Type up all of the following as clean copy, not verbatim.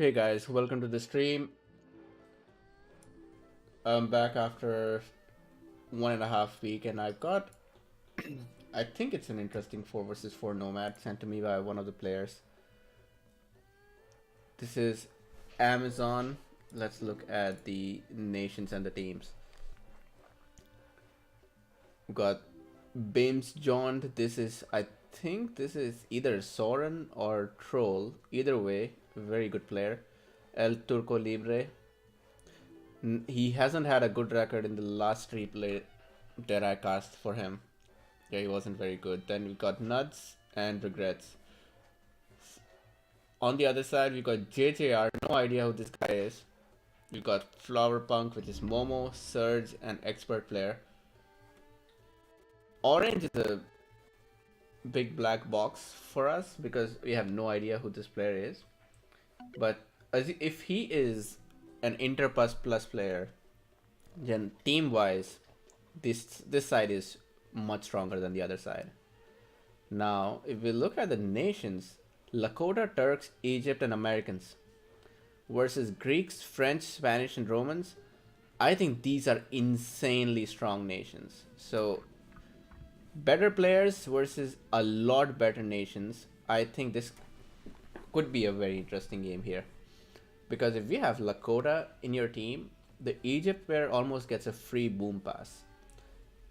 Hey guys, welcome to the stream. I'm back after 1.5 weeks and I've got I think it's an interesting 4 versus 4 nomad sent to me by one of the players. This is Amazon. Let's look at the nations and the teams. We've got Bims Jond. I think this is either Soren or Troll. Either way, very good player. El Turco Libre. He hasn't had a good record in the last 3 play that I cast for him. Yeah, he wasn't very good. Then we got Nuts and Regrets. On the other side, we got JJR. No idea who this guy is. We got Flower Punk, which is Momo, Surge, and Expert Player. Orange is a big black box for us because we have no idea who this player is. But if he is an Inter plus player, then team-wise, this side is much stronger than the other side. Now, if we look at the nations, Lakota, Turks, Egypt, and Americans versus Greeks, French, Spanish, and Romans, I think these are insanely strong nations. So, better players versus a lot better nations. I think this could be a very interesting game here. Because if we have Lakota in your team, the Egypt player almost gets a free boom pass.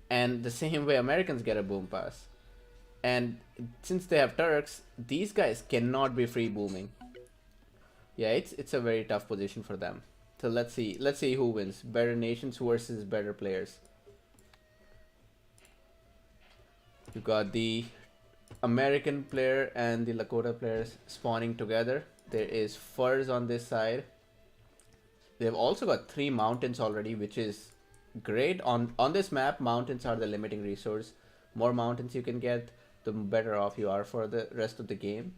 And the same way Americans get a boom pass. And since they have Turks, these guys cannot be free booming. Yeah, it's a very tough position for them. So let's see who wins. Better nations versus better players. You got the American player and the Lakota players spawning together. There is furs on this side. They've also got 3 mountains already, which is great. On this map, mountains are the limiting resource. More mountains you can get, the better off you are for the rest of the game.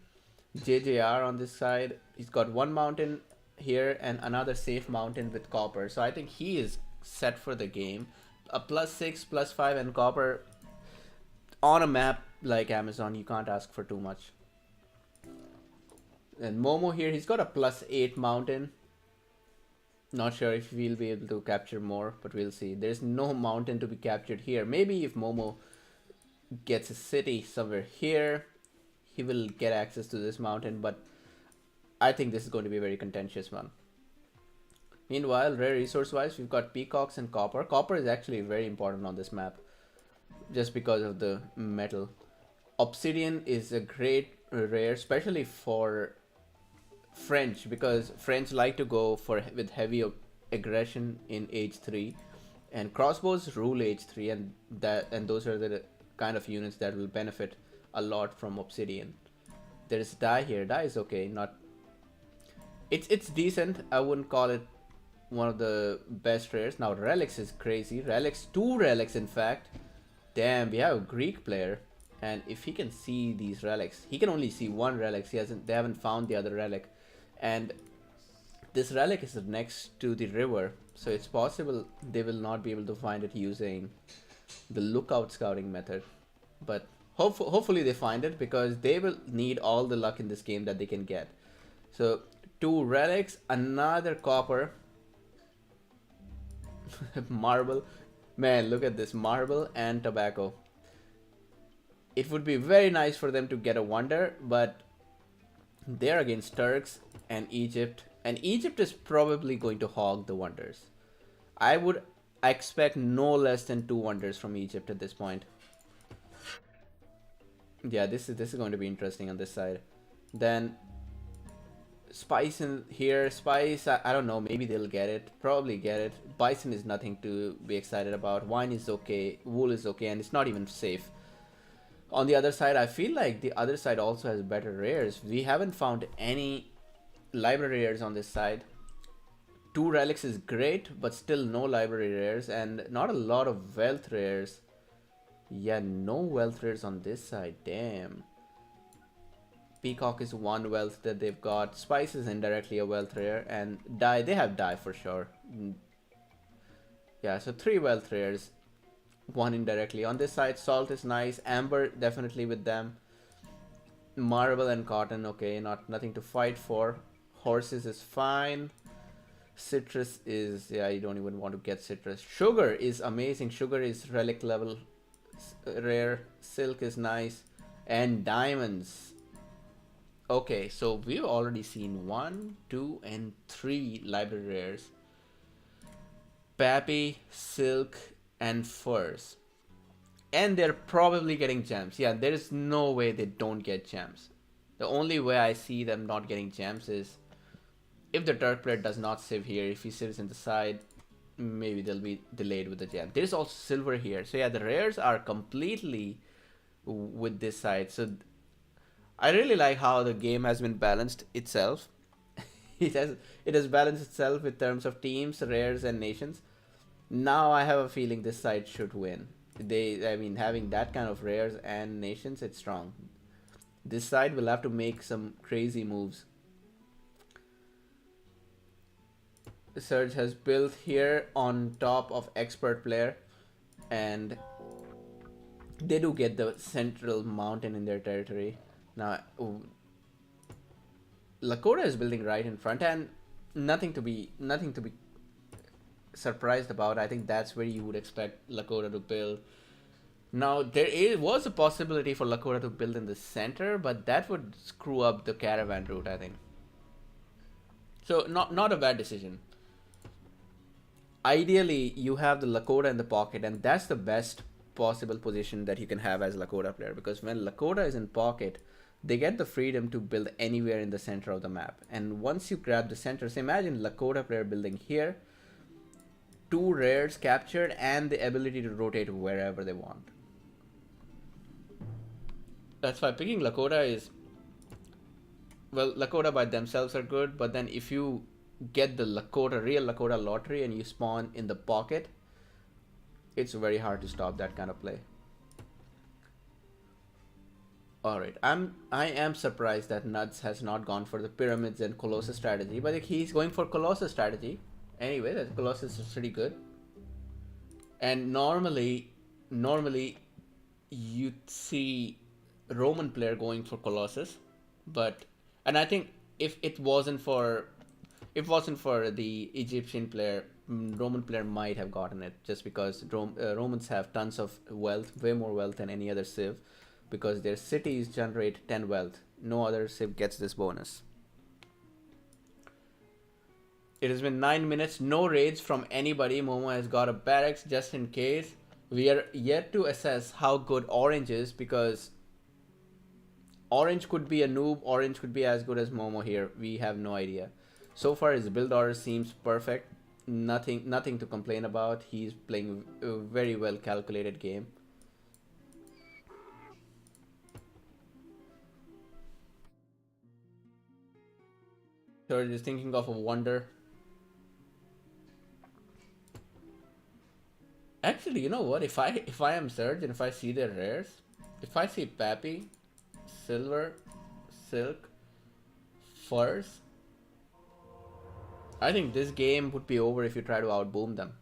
JJR on this side, he's got 1 mountain here and another safe mountain with copper. So I think he is set for the game. A +6, +5, and copper on a map like Amazon, you can't ask for too much. And Momo here, he's got a +8 mountain. Not sure if we'll be able to capture more, but we'll see. There's no mountain to be captured here. Maybe if Momo gets a city somewhere here, he will get access to this mountain, but I think this is going to be a very contentious one. Meanwhile, rare resource wise, we've got peacocks and copper. Copper is actually very important on this map just because of the metal. Obsidian is a great rare, especially for French, because French like to go with heavy aggression in age 3, and crossbows rule age 3, and those are the kind of units that will benefit a lot from Obsidian. There is dye here. Dye is okay, not it's decent. I wouldn't call it one of the best rares. Now relics is crazy. Relics, 2 relics in fact. Damn, we have a Greek player, and if he can see these relics, he can only see 1 relic. They haven't found the other relic, and this relic is next to the river, so it's possible they will not be able to find it using the lookout scouting method. But hopefully they find it, because they will need all the luck in this game that they can get. So 2 relics, another copper, marble. Man, look at this, marble and tobacco. It would be very nice for them to get a wonder, but they're against Turks and Egypt is probably going to hog the wonders. I expect no less than 2 wonders from Egypt at this point. Yeah, this is going to be interesting on this side. Then Spice in here. Spice, I don't know, maybe they'll get it. Probably get it. Bison is nothing to be excited about. Wine is okay. Wool is okay, and it's not even safe. On the other side, I feel like the other side also has better rares. We haven't found any library rares on this side. 2 relics is great, but still no library rares, and not a lot of wealth rares. Yeah, no wealth rares on this side. Damn. Peacock is 1 wealth that they've got. Spice is indirectly a wealth rare, and dye, they have dye for sure. Yeah, so 3 wealth rares, 1 indirectly. On this side, salt is nice. Amber definitely with them. Marble and cotton, okay, nothing to fight for. Horses is fine. Citrus is, yeah, you don't even want to get citrus. Sugar is amazing. Sugar is relic level rare. Silk is nice. And diamonds. Okay, so we've already seen 1, 2, and 3 library rares. Pappy, silk, and furs. And they're probably getting gems. Yeah, there is no way they don't get gems. The only way I see them not getting gems is if the Turk player does not sieve here. If he sieves in the side, maybe they'll be delayed with the gem. There's also silver here. So yeah, the rares are completely with this side. So I really like how the game has been balanced itself. it has balanced itself in terms of teams, rares, and nations. Now I have a feeling this side should win. I mean, having that kind of rares and nations, it's strong. This side will have to make some crazy moves. Surge has built here on top of expert player, and they do get the central mountain in their territory. Now, Lakota is building right in front, and nothing to be surprised about. I think that's where you would expect Lakota to build. Now was a possibility for Lakota to build in the center, but that would screw up the caravan route, I think. So not a bad decision. Ideally, you have the Lakota in the pocket, and that's the best possible position that you can have as Lakota player, because when Lakota is in pocket, they get the freedom to build anywhere in the center of the map. And once you grab the center, so imagine Lakota player building here, 2 rares captured, and the ability to rotate wherever they want. That's why picking Lakota is, well, Lakota by themselves are good, but then if you get the real Lakota lottery, and you spawn in the pocket, it's very hard to stop that kind of play. Alright, I am surprised that Nuts has not gone for the pyramids and Colossus strategy, but he's going for Colossus strategy. Anyway, that Colossus is pretty good. And normally you'd see Roman player going for Colossus, and I think if it wasn't for the Egyptian player, Roman player might have gotten it, just because Romans have tons of wealth, way more wealth than any other civ, because their cities generate 10 wealth. No other civ gets this bonus. It has been 9 minutes, no raids from anybody. Momo has got a barracks just in case. We are yet to assess how good Orange is, because Orange could be a noob, Orange could be as good as Momo here. We have no idea. So far his build order seems perfect. Nothing to complain about. He's playing a very well calculated game. Surge is thinking of a wonder. Actually, you know what? If I am Surge and if I see their rares, if I see Pappy, Silver, Silk, Furs, I think this game would be over if you try to outboom them.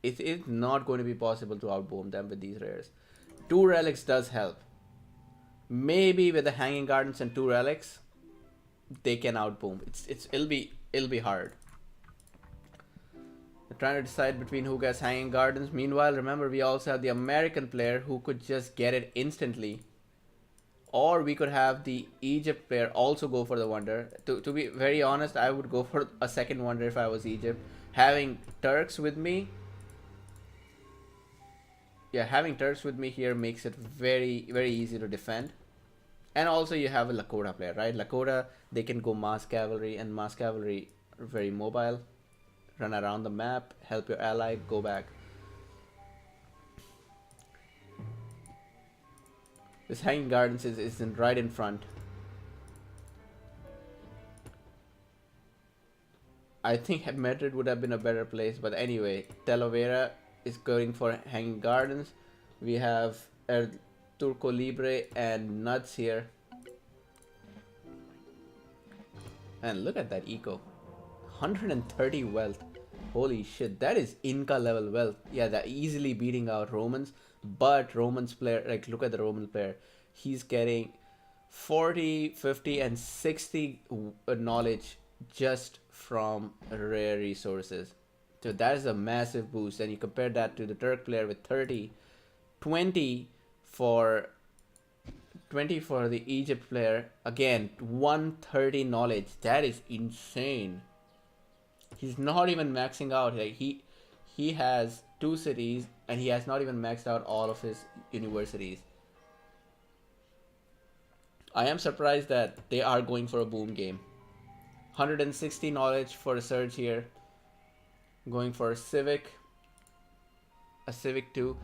It's not going to be possible to outboom them with these rares. 2 relics does help. Maybe with the Hanging Gardens and 2 relics, they can outboom. It'll be hard. We're trying to decide between who gets Hanging Gardens. Meanwhile, remember, we also have the American player who could just get it instantly. Or we could have the Egypt player also go for the wonder. To be very honest, I would go for a second wonder if I was Egypt. Having Turks with me, having Turks with me here makes it very, very easy to defend. And also you have a Lakota player, right? Lakota, they can go mass cavalry, and mass cavalry are very mobile. Run around the map, help your ally, go back. This Hanging Gardens is right in front. I think Madrid would have been a better place, but anyway, Talavera is going for Hanging Gardens. We have Turco Libre and Nuts here. And look at that eco. 130 wealth. Holy shit, that is Inca level wealth. Yeah, they're easily beating out Romans. But Romans player, like, look at the Roman player. He's getting 40, 50, and 60 knowledge just from rare resources. So that is a massive boost. And you compare that to the Turk player with 30, 20 for 20 for the Egypt player. Again, 130 knowledge. That is insane. He's not even maxing out. Like he has 2 cities and he has not even maxed out all of his universities. I am surprised that they are going for a boom game. 160 knowledge for a surge here. Going for a civic 2.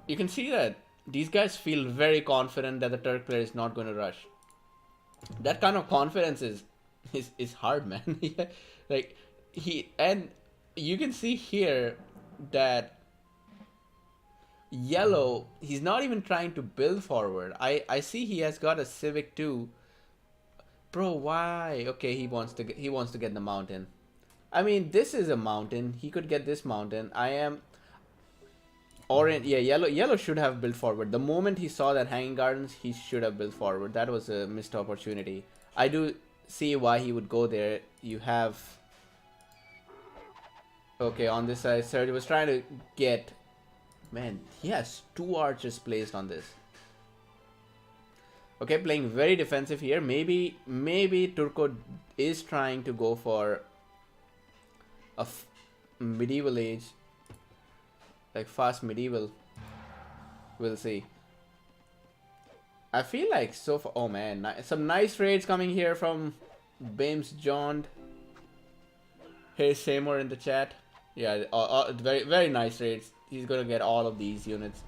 You can see that these guys feel very confident that the Turk player is not going to rush. That kind of confidence is hard, man. Like and you can see here that yellow, he's not even trying to build forward. I see he has got a civic 2. Bro, why? Okay, he wants to get the mountain. I mean, this is a mountain. He could get this mountain. I am orange. Yeah, yellow should have built forward. The moment he saw that hanging gardens, he should have built forward. That was a missed opportunity. I do see why he would go there. You have, okay, on this side, Serge was trying to get, man, he has 2 archers placed on this. Okay, playing very defensive here. Maybe Turco is trying to go for a medieval age, like fast medieval. We'll see. I feel like so far, oh man, some nice raids coming here from Bames John. Here's Seymour in the chat. Yeah, very nice raids. He's gonna get all of these units.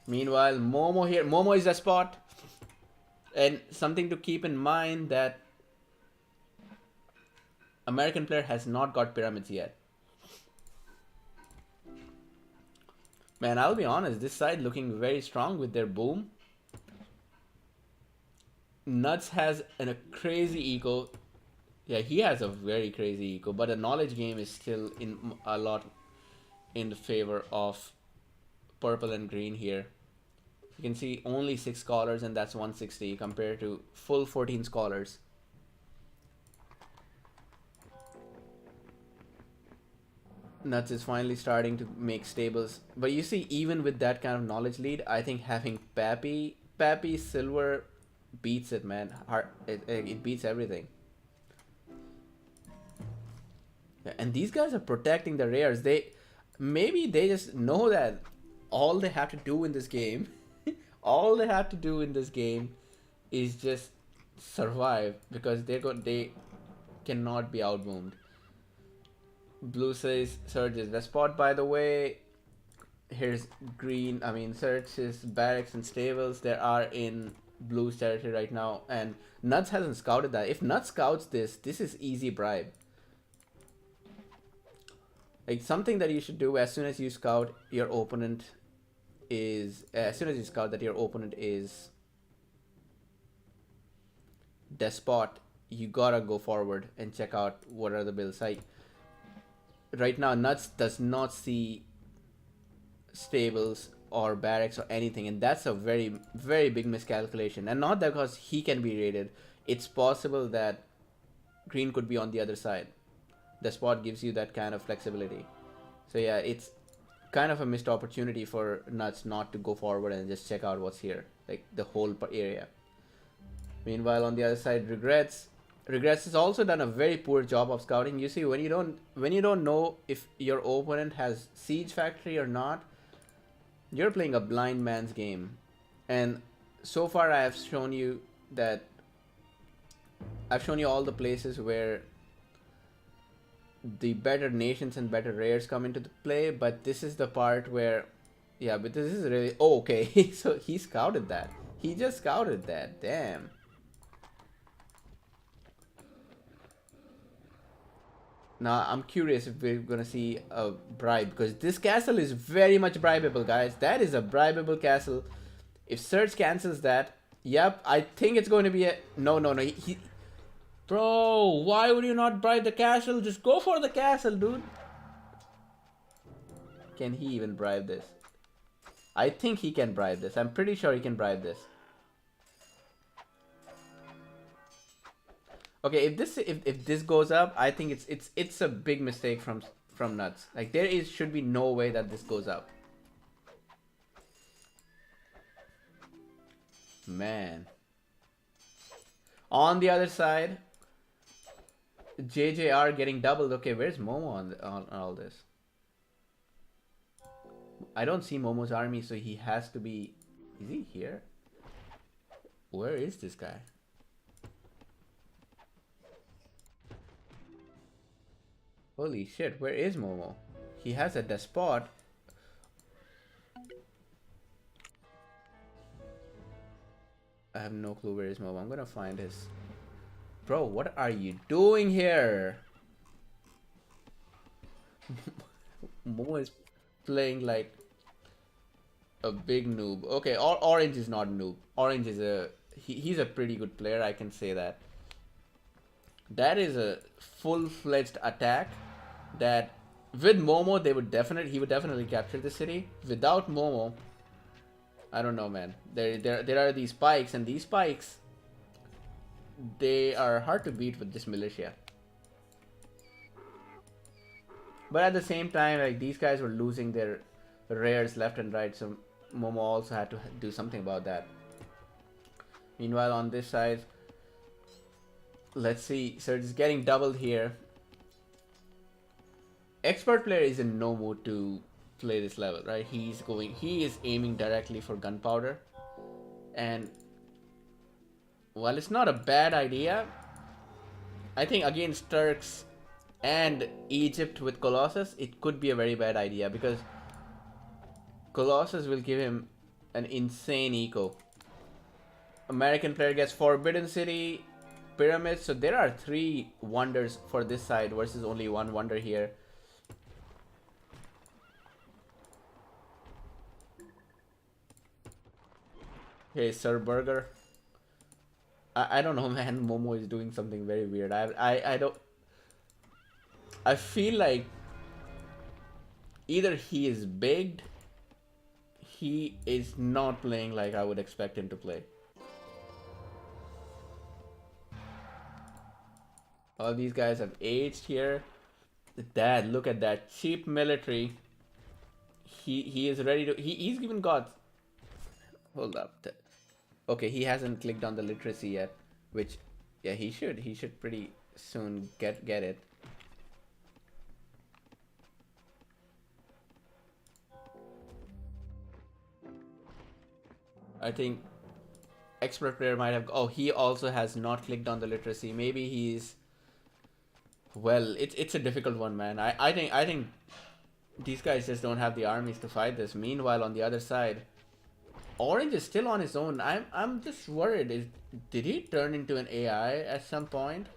Meanwhile, Momo here. Momo is the spot. And something to keep in mind that American player has not got pyramids yet. Man, I'll be honest, this side looking very strong with their boom. Nuts has a crazy eco. Yeah, he has a very crazy eco, but the knowledge game is still in a lot in the favor of purple and green here. You can see only 6 scholars and that's 160 compared to full 14 scholars. Nuts is finally starting to make stables. But you see, even with that kind of knowledge lead, I think having Pappy Silver beats it, man. It beats everything. Yeah, and these guys are protecting the rares. Maybe they just know that all they have to do in this game all they have to do in this game is just survive, because they cannot be outboomed. Blue says Surge's the spot, by the way. Here's green. I mean, Surge's barracks and stables, there are in Blue's territory right now, and Nuts hasn't scouted that. If Nuts scouts this is easy bribe. Like, something that you should do as soon as you scout your opponent is, that your opponent is despot, you gotta go forward and check out what are the builds. Like right now, Nuts does not see stables or barracks or anything, and that's a very big miscalculation. And not that because he can be raided, it's possible that green could be on the other side. The spot gives you that kind of flexibility. So yeah, it's kind of a missed opportunity for Nuts not to go forward and just check out what's here, like the whole area. Meanwhile, on the other side, Regrets has also done a very poor job of scouting. You see, when you don't know if your opponent has siege factory or not, you're playing a blind man's game. And so far I have shown you all the places where the better nations and better rares come into the play, but this is the part where, yeah, but this is really, oh, okay. So he scouted that. He just scouted that. Damn. Now I'm curious if we're gonna see a bribe, because this castle is very much bribeable, guys. That is a bribeable castle. If Surge cancels that, yep, I think it's going to be a no. Bro, why would you not bribe the castle? Just go for the castle, dude. Can he even bribe this? I think he can bribe this. I'm pretty sure he can bribe this. Okay, if this goes up, I think it's a big mistake from Nuts. Like there is should be no way that this goes up. Man. On the other side, JJR getting doubled. Okay, where's Momo on all this? I don't see Momo's army, so he has to be. Is he here? Where is this guy? Holy shit, where is Momo? He has a despot. I have no clue where is Momo. I'm gonna find his. Bro, what are you doing here? Momo is playing like a big noob. Okay, Orange is not a noob. Orange is he's a pretty good player, I can say that. That is a full-fledged attack that with Momo he would definitely capture the city. Without Momo, I don't know, man. There are these spikes, and these spikes, they are hard to beat with this militia. But at the same time, like these guys were losing their rares left and right, so Momo also had to do something about that. Meanwhile, on this side, let's see. Surge is getting doubled here. Expert player is in no mood to play this level, right? He is aiming directly for gunpowder. And while it's not a bad idea, I think against Turks and Egypt with Colossus, it could be a very bad idea because Colossus will give him an insane eco. American player gets Forbidden City, Pyramids, so there are 3 wonders for this side versus only 1 wonder here. Hey, Sir Burger. I don't know, man. Momo is doing something very weird. I don't. I feel like either he is baked, he is not playing like I would expect him to play. All these guys have aged here. Dad, look at that cheap military. He is ready to. He's even got. Hold up. Okay, he hasn't clicked on the literacy yet, which, yeah, he should. He should pretty soon get it. I think expert player might have. Oh, he also has not clicked on the literacy. Maybe he's. Well, it's a difficult one, man. I think these guys just don't have the armies to fight this. Meanwhile, on the other side, Orange is still on his own. I'm just worried. Did he turn into an AI at some point?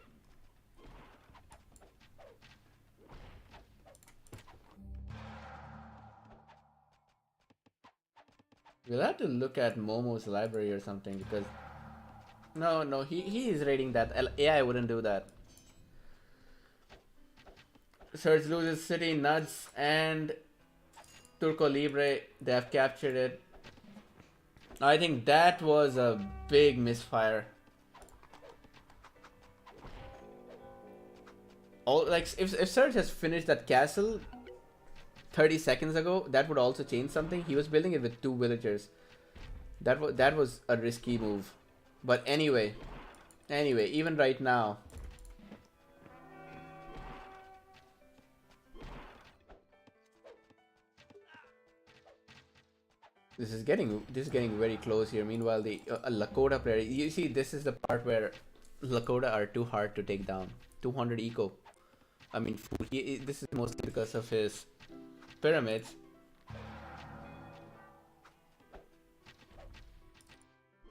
We'll have to look at Momo's library or something because no, he is raiding that. AI wouldn't do that. Surge loses city, Nuts and Turco Libre. They have captured it. I think that was a big misfire. Oh, like if Surge has finished that castle 30 seconds ago, that would also change something. He was building it with 2 villagers. That was a risky move. But anyway, even right now, this is getting very close here. Meanwhile, the Lakota player, you see, this is the part where Lakota are too hard to take down. 200 eco. I mean, this is mostly because of his pyramids.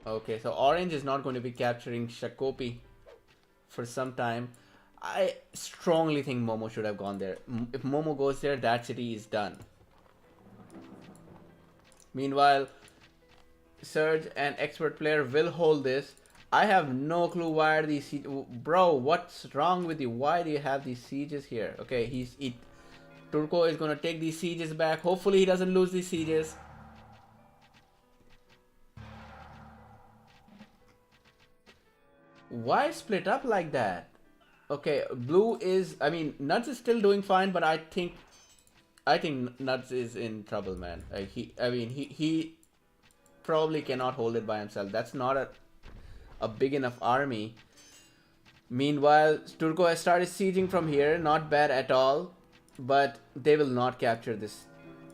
Okay, so Orange is not going to be capturing Shakopee for some time. I strongly think Momo should have gone there. If Momo goes there, that city is done. Meanwhile, Surge and expert player will hold this. I have no clue why are these bro, what's wrong with you? Why do you have these sieges here? Okay, Turco is gonna take these sieges back. Hopefully he doesn't lose these sieges. Why split up like that? Okay, blue is. I mean, Nuts is still doing fine, but I think Nuts is in trouble, man. I mean, he probably cannot hold it by himself. That's not a big enough army. Meanwhile, Turco has started sieging from here. Not bad at all, but they will not capture this.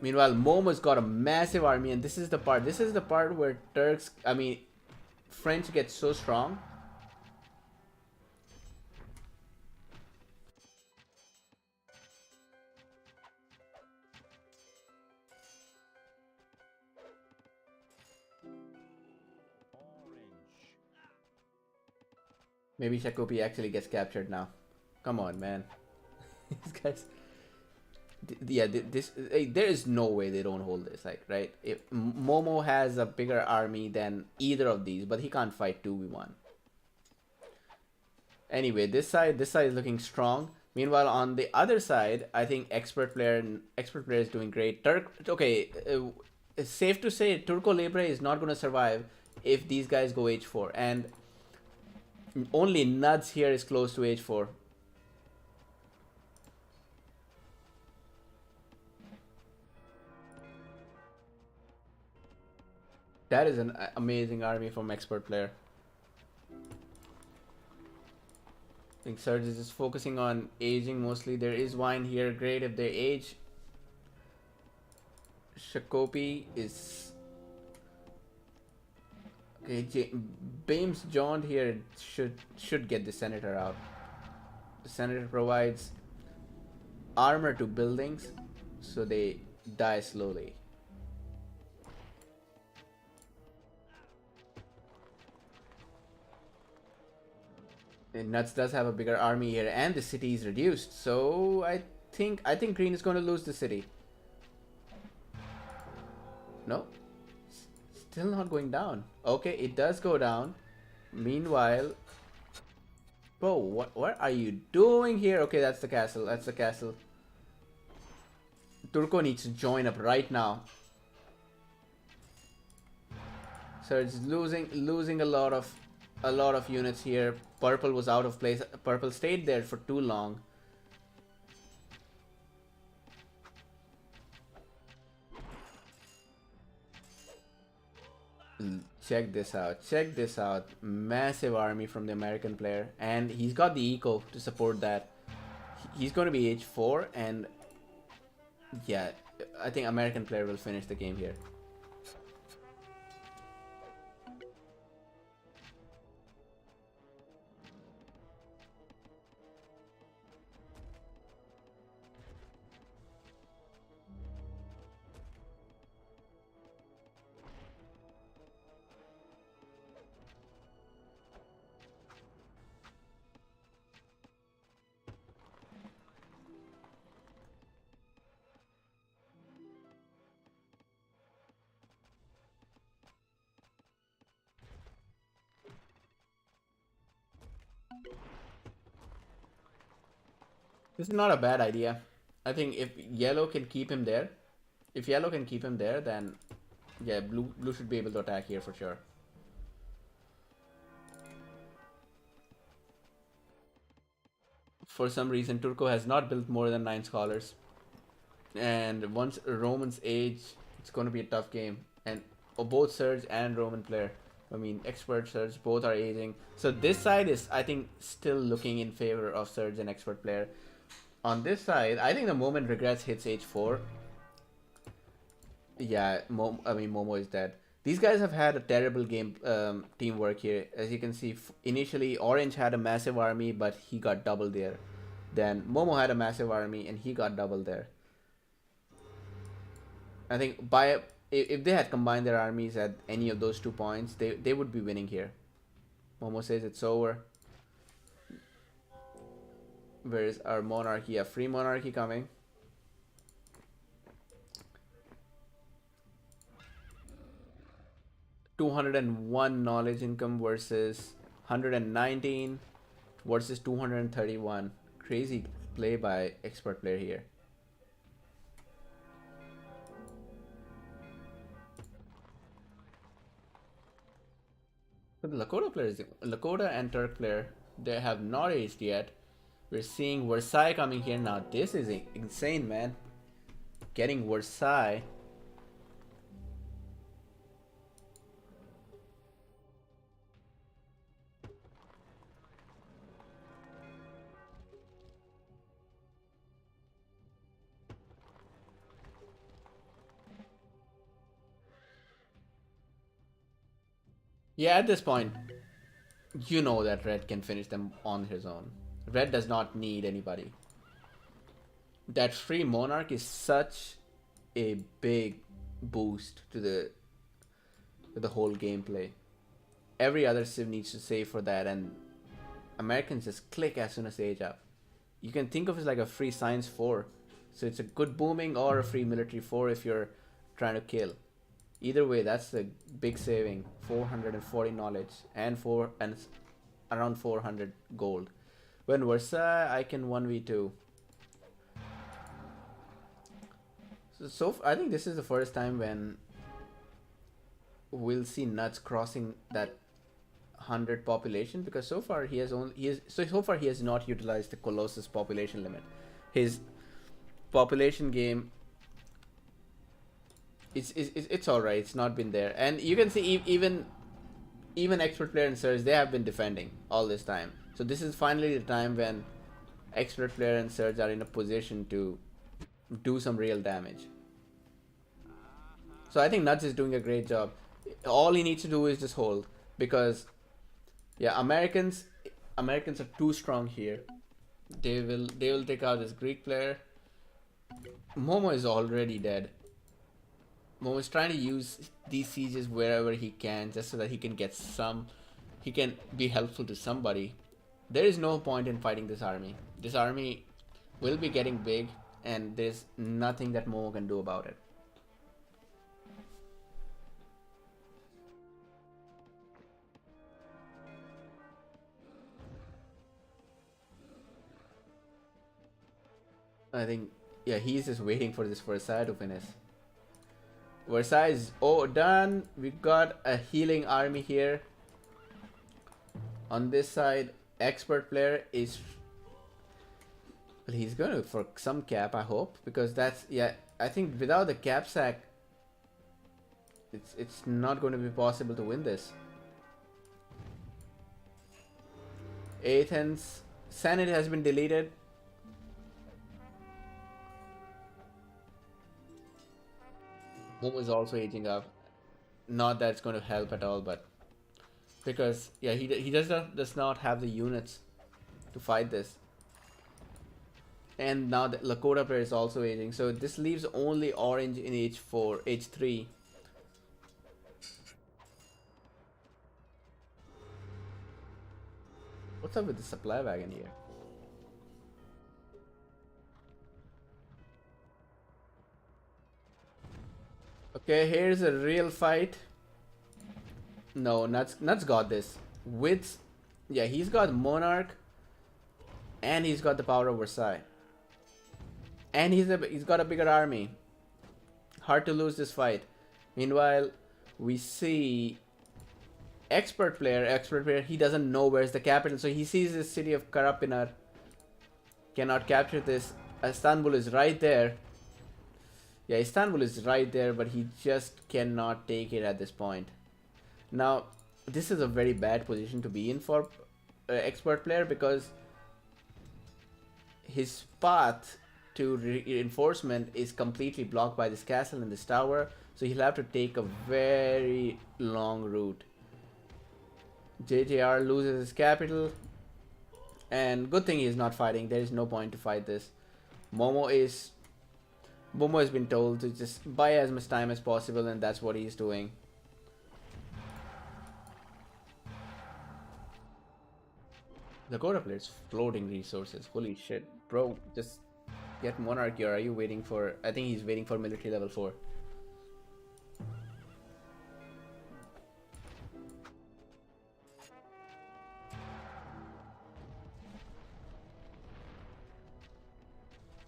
Meanwhile, Momo's got a massive army, and this is the part. This is the part where Turks, I mean, French get so strong. Maybe Shakopi actually gets captured now. Come on, man. These guys. Yeah, this there is no way they don't hold this. Like, right? If Momo has a bigger army than either of these, but he can't fight 2v1. Anyway, this side is looking strong. Meanwhile, on the other side, I think expert player is doing great. Turk, okay, it's safe to say Turco Libre is not going to survive if these guys go h4, and only Nuds here is close to h4. That is an amazing army from expert player. I think Surge is just focusing on aging mostly. There is wine here, great if they age. Shakopi is okay. Bames John here should get the senator out. The senator provides armor to buildings, so they die slowly. And Nuts does have a bigger army here, and the city is reduced. So I think Green is going to lose the city. No, still not going down. Okay, it does go down. Meanwhile, bro, what are you doing here? Okay, that's the castle. That's the castle. Turco needs to join up right now. So it's losing a lot of units here. Purple was out of place. Purple stayed there for too long. Check this out. Check this out. Massive army from the American player. And he's got the eco to support that. He's going to be h4. And yeah, I think American player will finish the game here. This is not a bad idea. I think if yellow can keep him there, then yeah, blue should be able to attack here for sure. For some reason, Turco has not built more than 9 scholars, and once Romans age, it's going to be a tough game. And both Surge and Roman player, I mean expert Surge, both are aging. So this side is, I think, still looking in favor of Surge and expert player. On this side, I think the moment Regrets hits h4, yeah, Momo is dead. These guys have had a terrible game teamwork here. As you can see, initially Orange had a massive army, but he got double there. Then Momo had a massive army, and he got double there. I think if they had combined their armies at any of those 2 points, they would be winning here. Momo says it's over. Where is our monarchy? A free monarchy coming. $201 knowledge income versus 119 versus 231. Crazy play by expert player here. So Lakota players, Lakota and Turk player, they have not aged yet. We're seeing Versailles coming here now. This is insane, man. Getting Versailles. Yeah, at this point, you know that Red can finish them on his own. Red does not need anybody. That free Monarch is such a big boost to the whole gameplay. Every other civ needs to save for that, and Americans just click as soon as they age up. You can think of it like a free science 4. So it's a good booming or a free military 4 if you're trying to kill. Either way, that's a big saving. 440 knowledge and around 400 gold. When Versa, I can 1v2. So I think this is the first time when we'll see Nuts crossing that 100 population, because so far he has not utilized the Colossus population limit. His population game, it's all right. It's not been there, and you can see even expert player and Surge, they have been defending all this time. So this is finally the time when expert player and Surge are in a position to do some real damage. So I think Nuts is doing a great job. All he needs to do is just hold, because yeah, Americans are too strong here. They will take out this Greek player. Momo is already dead. Momo is trying to use these sieges wherever he can, just so that he can get he can be helpful to somebody. There is no point in fighting this army. This army will be getting big, and there's nothing that Momo can do about it. I think, yeah, he's just waiting for this Versailles to finish. Versailles is done. We got a healing army here. On this side, expert player is, well, he's going to for some cap, I hope, because that's, yeah, I think without the cap sack, it's not going to be possible to win this. Athens Senate has been deleted. Momo is also aging up. Not that it's going to help at all, but because yeah, he does not have the units to fight this. And now the Lakota player is also aging, so this leaves only orange in H4, H3. What's up with the supply wagon here? Okay, here's a real fight. No, Nuts got this. With, yeah, he's got Monarch, and he's got the power of Versailles, and he's got a bigger army. Hard to lose this fight. Meanwhile, we see expert player. He doesn't know where's the capital, so he sees the city of Karapinar. Cannot capture this. Istanbul is right there. Yeah, Istanbul is right there, but he just cannot take it at this point. Now, this is a very bad position to be in for expert player, because his path to reinforcement is completely blocked by this castle and this tower, so he'll have to take a very long route. JJR loses his capital, and good thing he's not fighting. There is no point to fight this. Momo has been told to just buy as much time as possible, and that's what he's doing. The Dakota player's floating resources. Holy shit. Bro, just get Monarch here. Are you waiting for... I think he's waiting for military level 4.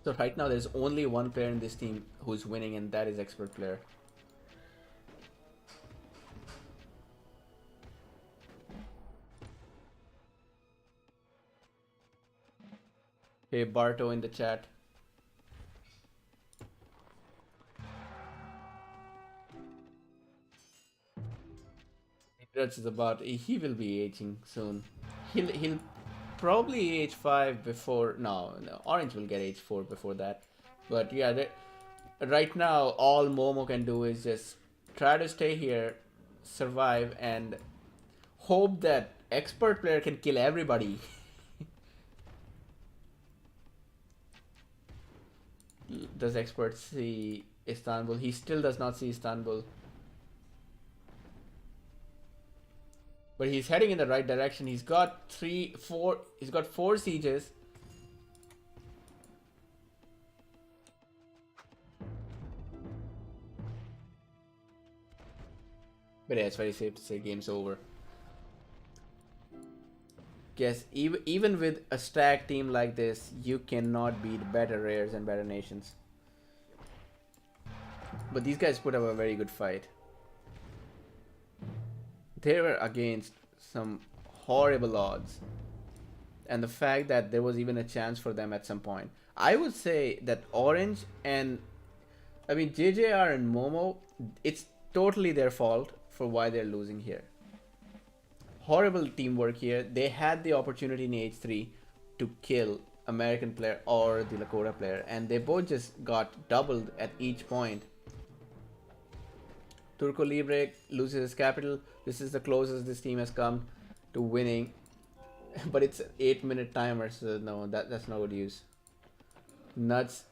So right now there's only one player in this team who's winning, and that is expert player. Hey Barto in the chat. That's about he will be aging soon. He'll probably age 5 before no, Orange will get age 4 before that. But yeah, right now all Momo can do is just try to stay here, survive, and hope that expert player can kill everybody. Does expert see Istanbul? He still does not see Istanbul. But he's heading in the right direction. He's got he's got 4 sieges. But yeah, it's very safe to say game's over. Yes, even with a stacked team like this, you cannot beat better rares and better nations. But these guys put up a very good fight. They were against some horrible odds. And the fact that there was even a chance for them at some point. I would say that Orange and I mean JJR and Momo, it's totally their fault for why they're losing here. Horrible teamwork here. They had the opportunity in H3 to kill American player or the Lakota player, and they both just got doubled at each point. Turco Libre loses his capital. This is the closest this team has come to winning, but it's an 8-minute timer, so no, that's no good use. Nuts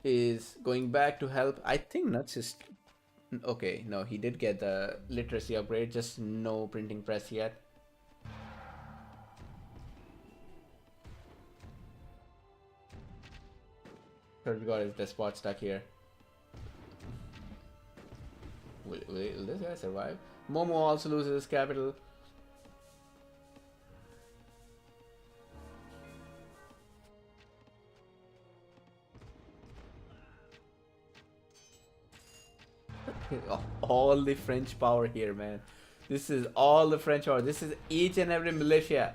is going back to help. I think Nuts is okay. No, he did get the literacy upgrade, just no printing press yet. Third god is Despot stuck here. Will this guy survive? Momo also loses his capital. All the French power here, man. This is all the French power. This is each and every militia.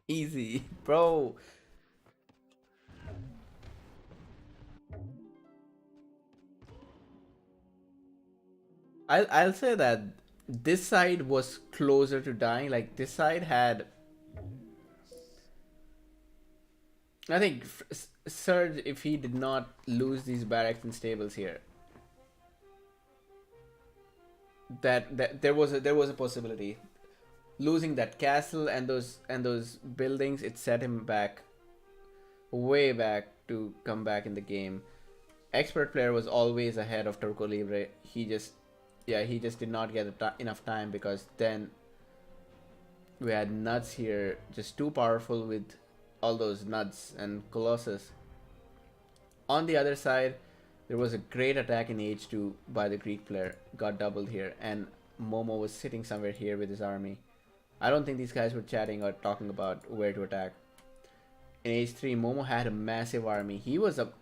Easy, bro. I'll say that this side was closer to dying. Like this side had, I think Surge, if he did not lose these barracks and stables here, that there was a possibility. Losing that castle and those buildings, it set him back, way back to come back in the game. Expert player was always ahead of Turco Libre. He just did not get enough time because then we had Nuts here, just too powerful with all those Nuts and Colossus. On the other side, there was a great attack in H2 by the Greek player, got doubled here, and Momo was sitting somewhere here with his army. I don't think these guys were chatting or talking about where to attack. In H3, Momo had a massive army.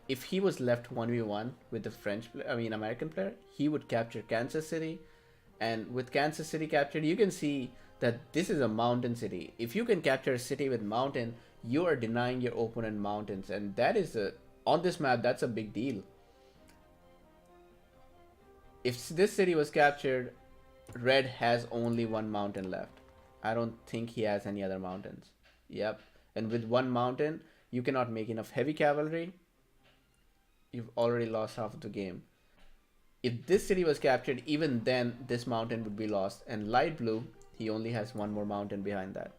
If he was left 1v1 with the American player, he would capture Kansas City. And with Kansas City captured, you can see that this is a mountain city. If you can capture a city with mountain, you are denying your opponent mountains, and that is on this map, that's a big deal. If this city was captured, Red has only one mountain left. I don't think he has any other mountains. Yep. And with one mountain, you cannot make enough heavy cavalry. You've already lost half of the game. If this city was captured, even then, this mountain would be lost. And light blue, he only has one more mountain behind that.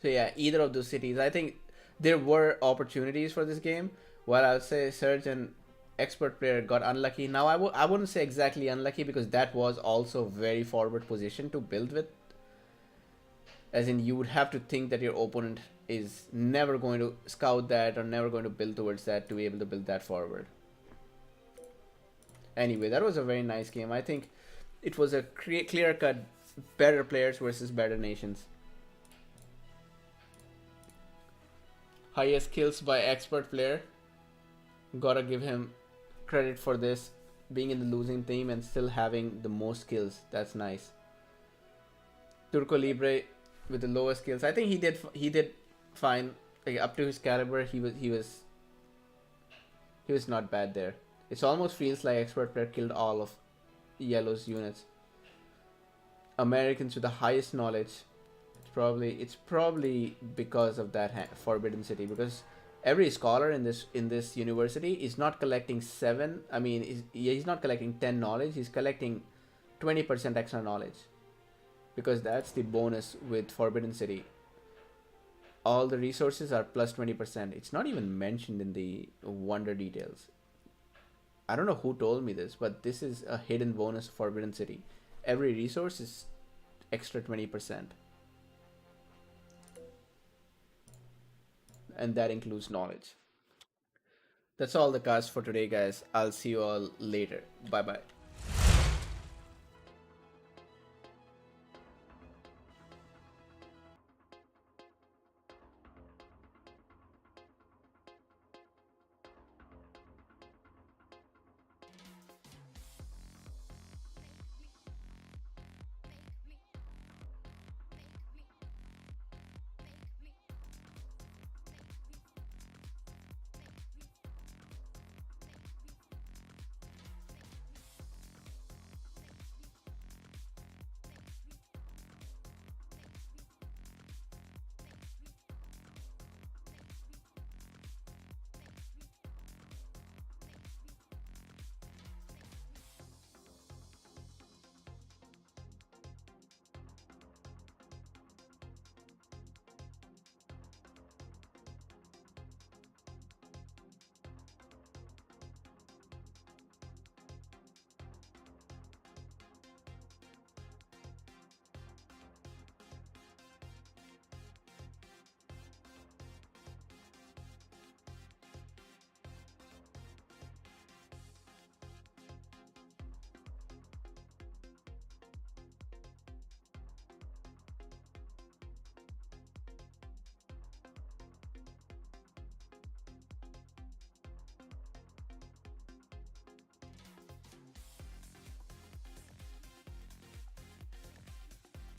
So yeah, either of those cities. I think there were opportunities for this game. While I'll say Surge and Expert player got unlucky. Now I wouldn't say exactly unlucky because that was also very forward position to build with. As in, you would have to think that your opponent is never going to scout that or never going to build towards that to be able to build that forward. Anyway, that was a very nice game. I think it was a clear-cut better players versus better nations. Highest kills by expert player. Gotta give him credit for this, being in the losing team and still having the most kills. That's nice. Turco Libre with the lowest skills. I think he did fine. Like up to his caliber, he was not bad there. It almost feels like expert player killed all of Yellow's units. Americans with the highest knowledge. It's probably because of that Forbidden City, because every scholar in this university is not collecting seven. I mean, he's not collecting 10 knowledge. He's collecting 20% extra knowledge, because that's the bonus with Forbidden City. All the resources are plus 20%. It's not even mentioned in the wonder details. I don't know who told me this, but this is a hidden bonus of Forbidden City. Every resource is extra 20%, and that includes knowledge. That's all the cards for today, guys. I'll see you all later. Bye bye.